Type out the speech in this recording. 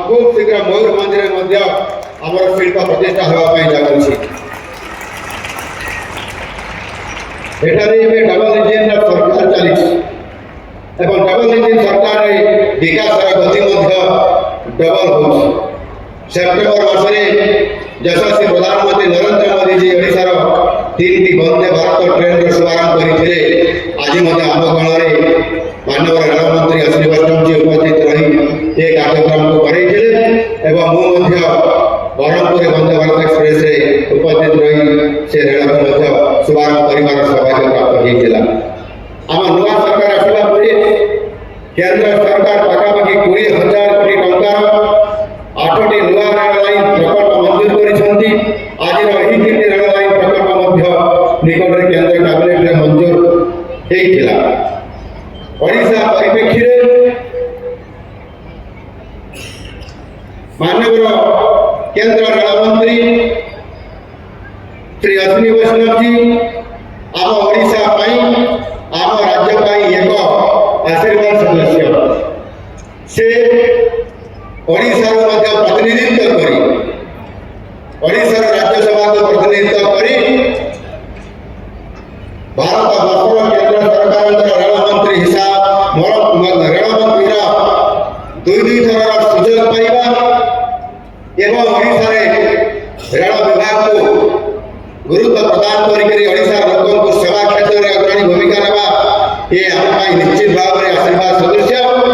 खूब शीघ्र मयूरभंज आमर शिल्प प्रतिष्ठा होगापी जाऊँगी। एठारे डबल इंजिन सरकार चली डबल इंजिन सरकार विकास गति डबल हो। सेप्टेम्बर मसरे यशस्वी प्रधानमंत्री नरेंद्र मोदी जी ओडिशार 3टी वंदे भारत ट्रेन शुभारंभ करते आज आम गण मानव रेलमंत्री अश्विनी वैष्णव जी उपस्थित रही ये कार्यक्रम को करें ब्रह्मपुर वंदे भारत एक्सप्रेस उपस्थित रही से रेल को शुभारंभ कर सौभाग्य प्राप्त होता। आम नुआ सरकार आसला केंद्र सरकार पाखापाखि 20,000 कोटी टंकार 8टी नुआ रेल लाइन प्रकल्प मंजूर कर आज तीन रेल लाइन प्रकल्प निकट में केंद्र कैबिनेट में मंजूर होता। ओडिशा परिप्रेक्षी माननीय केंद्र रेल मंत्री श्री अश्विनी वैष्णव जी आम ओडिशा आम राज्य एक आशीर्वाद सदस्य से ओडिशा प्रतिनिधित्व करी ओडिशा राज्यसभा को प्रतिनिधित्व करी भारत वर्षर केंद्र सरकार रेल मंत्री हिसाब रेल मंत्री दुई थर सुजोग पाइबा एवं ओडिशा रेल विभाग को गुरुत्व प्रदान करिकरी लोक सेवा क्षेत्र में अग्रणी भूमिका नेबा ये आम निश्चित भाव में आशीर्वाद सदृश।